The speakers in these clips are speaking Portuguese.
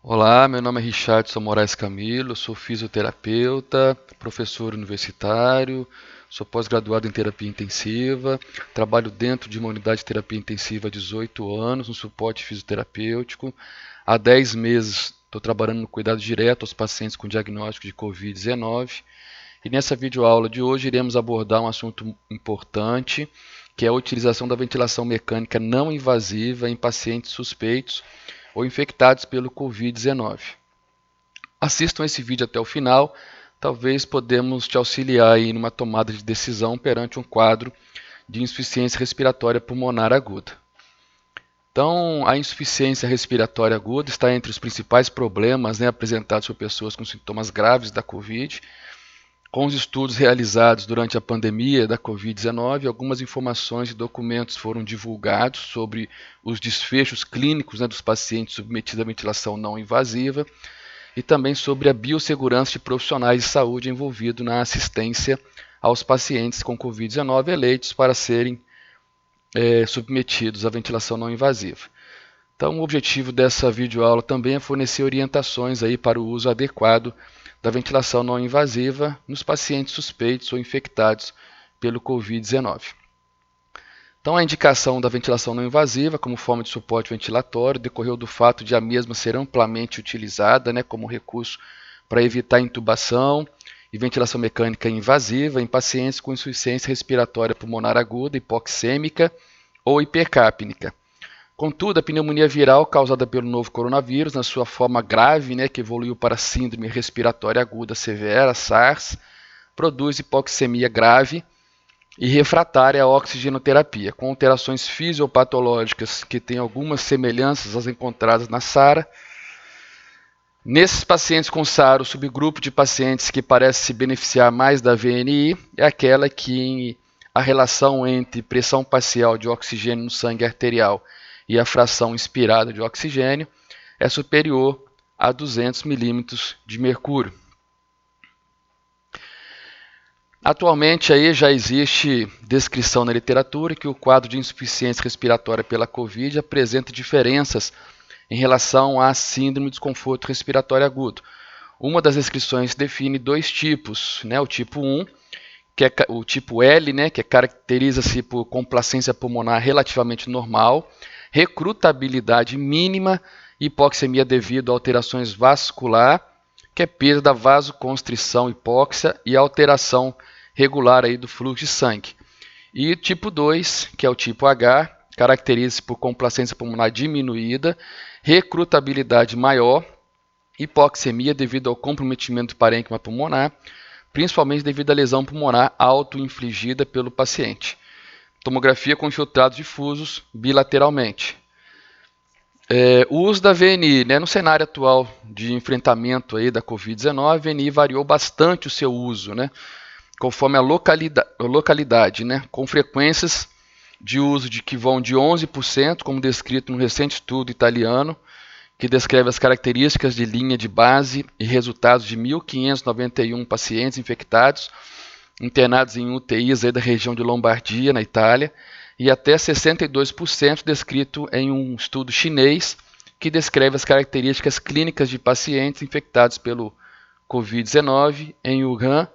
Olá, meu nome é Richardson Moraes Camilo, sou fisioterapeuta, professor universitário, sou pós-graduado em terapia intensiva, trabalho dentro de uma unidade de terapia intensiva há 18 anos, no suporte fisioterapêutico. Há 10 meses estou trabalhando no cuidado direto aos pacientes com diagnóstico de Covid-19. E nessa videoaula de hoje iremos abordar um assunto importante, que é a utilização da ventilação mecânica não invasiva em pacientes suspeitos ou infectados pelo Covid-19. Assistam esse vídeo até o final, talvez podemos te auxiliar aí numa tomada de decisão perante um quadro de insuficiência respiratória pulmonar aguda. Então, a insuficiência respiratória aguda está entre os principais problemas apresentados por pessoas com sintomas graves da Covid. Com os estudos realizados durante a pandemia da Covid-19, algumas informações e documentos foram divulgados sobre os desfechos clínicos dos pacientes submetidos à ventilação não invasiva e também sobre a biossegurança de profissionais de saúde envolvidos na assistência aos pacientes com Covid-19 eleitos para serem submetidos à ventilação não invasiva. Então, o objetivo dessa videoaula também é fornecer orientações aí para o uso adequado da ventilação não invasiva nos pacientes suspeitos ou infectados pelo Covid-19. Então, a indicação da ventilação não invasiva como forma de suporte ventilatório decorreu do fato de a mesma ser amplamente utilizada como recurso para evitar intubação e ventilação mecânica invasiva em pacientes com insuficiência respiratória pulmonar aguda, hipoxêmica ou hipercapnia. Contudo, a pneumonia viral causada pelo novo coronavírus, na sua forma grave, que evoluiu para síndrome respiratória aguda severa, SARS, produz hipoxemia grave e refratária à oxigenoterapia, com alterações fisiopatológicas que têm algumas semelhanças às encontradas na SARA. Nesses pacientes com SARA, o subgrupo de pacientes que parece se beneficiar mais da VNI é aquela que a relação entre pressão parcial de oxigênio no sangue arterial e a fração inspirada de oxigênio é superior a 200 milímetros de mercúrio. Atualmente aí já existe descrição na literatura que o quadro de insuficiência respiratória pela Covid apresenta diferenças em relação à síndrome de desconforto respiratório agudo. Uma das descrições define dois tipos, o tipo 1, que é o tipo L, que caracteriza-se por complacência pulmonar relativamente normal, recrutabilidade mínima, hipoxemia devido a alterações vascular, que é perda da vasoconstrição, hipóxia e alteração regular aí do fluxo de sangue. E tipo 2, que é o tipo H, caracteriza-se por complacência pulmonar diminuída, recrutabilidade maior, hipoxemia devido ao comprometimento do parênquima pulmonar, principalmente devido à lesão pulmonar auto-infligida pelo paciente. Tomografia com infiltrados difusos bilateralmente. O uso da VNI, no cenário atual de enfrentamento aí da Covid-19, a VNI variou bastante o seu uso, conforme a localidade, com frequências de uso que vão de 11%, como descrito no recente estudo italiano, que descreve as características de linha de base e resultados de 1.591 pacientes infectados, internados em UTIs aí da região de Lombardia, na Itália, e até 62% descrito em um estudo chinês que descreve as características clínicas de pacientes infectados pelo Covid-19 em Wuhan,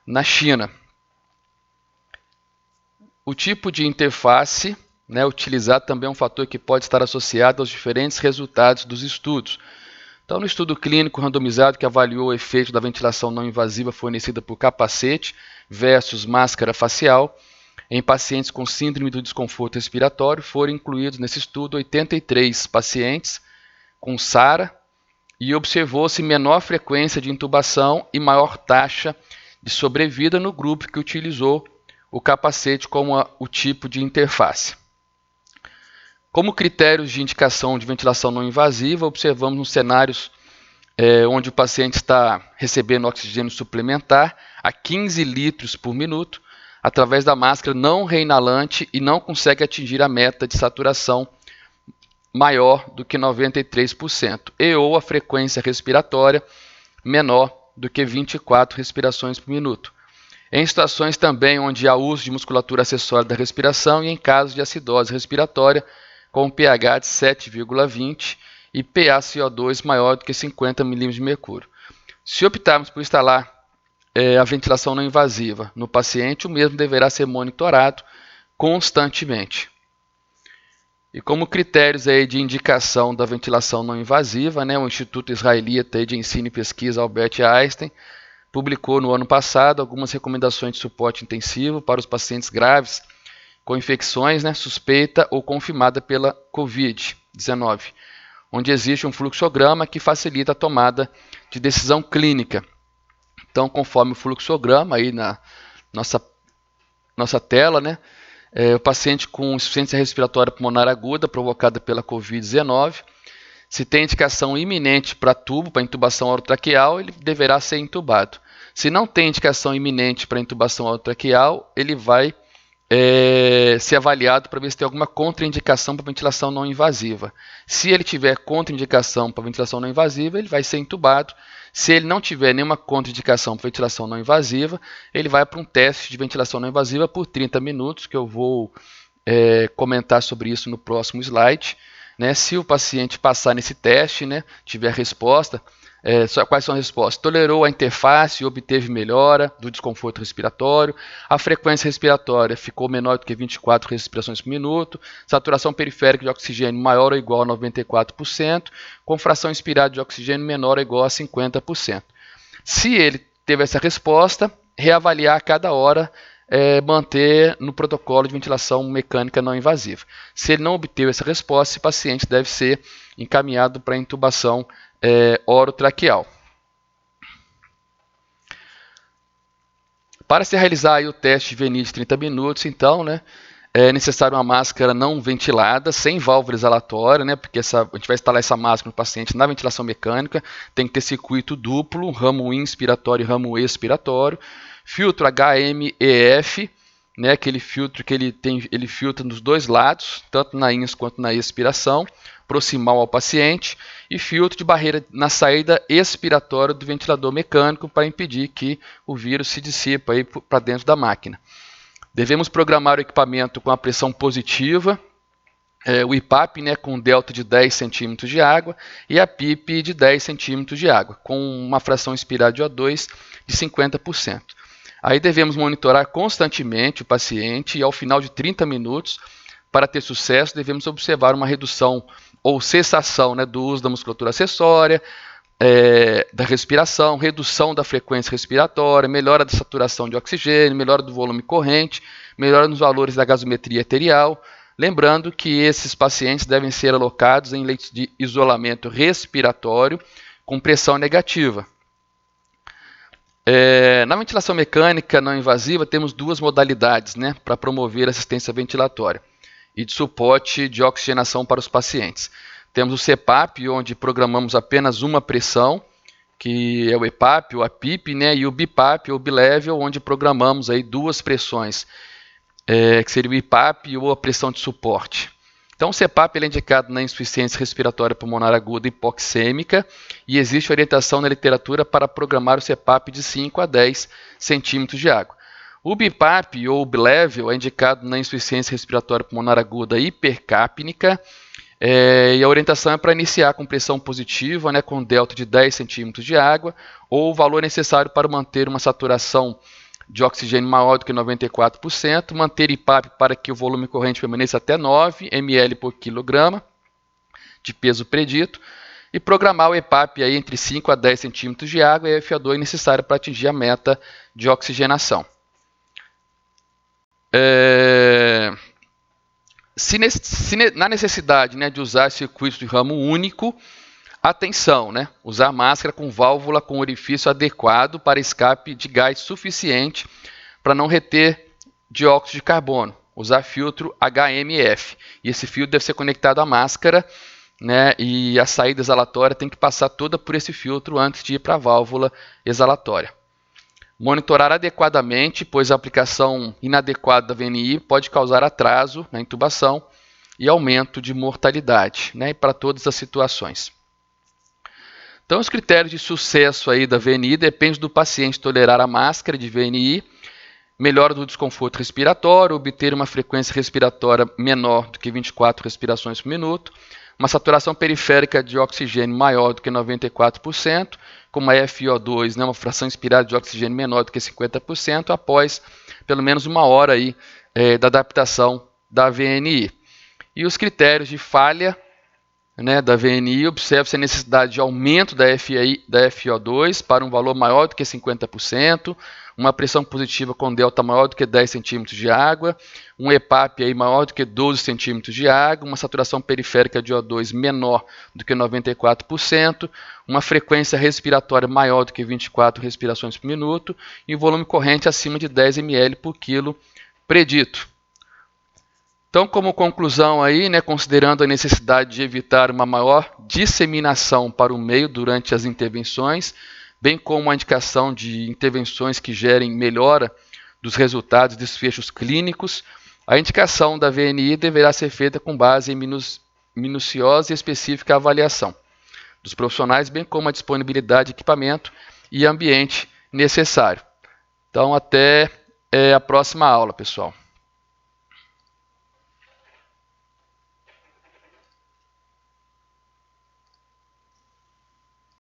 na China. O tipo de interface utilizado também é um fator que pode estar associado aos diferentes resultados dos estudos. Então, no estudo clínico randomizado que avaliou o efeito da ventilação não invasiva fornecida por capacete versus máscara facial, em pacientes com síndrome do desconforto respiratório, foram incluídos nesse estudo 83 pacientes com SARA e observou-se menor frequência de intubação e maior taxa de sobrevida no grupo que utilizou o capacete como o tipo de interface. Como critérios de indicação de ventilação não invasiva, observamos nos cenários onde o paciente está recebendo oxigênio suplementar a 15 litros por minuto, através da máscara não reinalante e não consegue atingir a meta de saturação maior do que 93%, e ou a frequência respiratória menor do que 24 respirações por minuto. Em situações também onde há uso de musculatura acessória da respiração e em casos de acidose respiratória, com pH de 7,20 e PaCO2 maior do que 50 milímetros de mercúrio. Se optarmos por instalar a ventilação não invasiva no paciente, o mesmo deverá ser monitorado constantemente. E como critérios aí de indicação da ventilação não invasiva, o Instituto Israelita de Ensino e Pesquisa Albert Einstein publicou no ano passado algumas recomendações de suporte intensivo para os pacientes graves com infecções suspeita ou confirmada pela Covid-19, onde existe um fluxograma que facilita a tomada de decisão clínica. Então, conforme o fluxograma aí na nossa tela, o paciente com insuficiência respiratória pulmonar aguda provocada pela Covid-19, se tem indicação iminente para tubo, para intubação orotraqueal, ele deverá ser intubado. Se não tem indicação iminente para intubação orotraqueal, ele vai ser avaliado para ver se tem alguma contraindicação para ventilação não invasiva. Se ele tiver contraindicação para ventilação não invasiva, ele vai ser intubado. Se ele não tiver nenhuma contraindicação para ventilação não invasiva, ele vai para um teste de ventilação não invasiva por 30 minutos, que eu vou comentar sobre isso no próximo slide. Se o paciente passar nesse teste, tiver resposta, quais são as respostas? Tolerou a interface e obteve melhora do desconforto respiratório, a frequência respiratória ficou menor do que 24 respirações por minuto, saturação periférica de oxigênio maior ou igual a 94%, com fração inspirada de oxigênio menor ou igual a 50%. Se ele teve essa resposta, reavaliar a cada hora, manter no protocolo de ventilação mecânica não invasiva. Se ele não obteve essa resposta, esse paciente deve ser encaminhado para intubação orotraqueal. Para se realizar aí o teste de VNI de 30 minutos, então, é necessário uma máscara não ventilada, sem válvula exalatória, porque a gente vai instalar essa máscara no paciente na ventilação mecânica, tem que ter circuito duplo, ramo inspiratório e ramo expiratório, filtro HMEF, aquele filtro que ele filtra nos dois lados, tanto na ins quanto na expiração, proximal ao paciente, e filtro de barreira na saída expiratória do ventilador mecânico para impedir que o vírus se dissipa para dentro da máquina. Devemos programar o equipamento com a pressão positiva, o IPAP com delta de 10 centímetros de água e a PIP de 10 centímetros de água, com uma fração inspirada de O2 de 50%. Aí devemos monitorar constantemente o paciente e ao final de 30 minutos, para ter sucesso, devemos observar uma redução ou cessação do uso da musculatura acessória, da respiração, redução da frequência respiratória, melhora da saturação de oxigênio, melhora do volume corrente, melhora nos valores da gasometria arterial. Lembrando que esses pacientes devem ser alocados em leitos de isolamento respiratório com pressão negativa. Na ventilação mecânica não invasiva, temos duas modalidades para promover assistência ventilatória e de suporte de oxigenação para os pacientes. Temos o CPAP, onde programamos apenas uma pressão, que é o EPAP ou a PIP, e o BIPAP ou bilevel, onde programamos aí duas pressões, que seria o IPAP ou a pressão de suporte. Então, o CPAP ele é indicado na insuficiência respiratória pulmonar aguda hipoxêmica e existe orientação na literatura para programar o CPAP de 5 a 10 centímetros de água. O BIPAP ou bilevel é indicado na insuficiência respiratória pulmonar aguda hipercapnica e a orientação é para iniciar com pressão positiva, com delta de 10 centímetros de água ou o valor necessário para manter uma saturação de oxigênio maior do que 94%, manter IPAP para que o volume corrente permaneça até 9 ml por quilograma de peso predito e programar o EPAP aí entre 5 a 10 centímetros de água e a FO2 necessária para atingir a meta de oxigenação. Na necessidade de usar circuito de ramo único, atenção, usar máscara com válvula com orifício adequado para escape de gás suficiente para não reter dióxido de carbono. Usar filtro HMF. E esse filtro deve ser conectado à máscara, e a saída exalatória tem que passar toda por esse filtro antes de ir para a válvula exalatória. Monitorar adequadamente, pois a aplicação inadequada da VNI pode causar atraso na intubação e aumento de mortalidade, para todas as situações. Então, os critérios de sucesso aí da VNI dependem do paciente tolerar a máscara de VNI, melhora do desconforto respiratório, obter uma frequência respiratória menor do que 24 respirações por minuto, uma saturação periférica de oxigênio maior do que 94%, com uma FiO2, né, uma fração inspirada de oxigênio menor do que 50%, após pelo menos uma hora aí, da adaptação da VNI. E os critérios de falha, né, da VNI, observa-se a necessidade de aumento da FiO2 para um valor maior do que 50%, uma pressão positiva com delta maior do que 10 centímetros de água, um EPAP aí maior do que 12 centímetros de água, uma saturação periférica de O2 menor do que 94%, uma frequência respiratória maior do que 24 respirações por minuto e um volume corrente acima de 10 ml por quilo predito. Então, como conclusão aí, né, considerando a necessidade de evitar uma maior disseminação para o meio durante as intervenções, bem como a indicação de intervenções que gerem melhora dos resultados e desfechos clínicos, a indicação da VNI deverá ser feita com base em minuciosa e específica avaliação dos profissionais, bem como a disponibilidade de equipamento e ambiente necessário. Então, até a próxima aula, pessoal.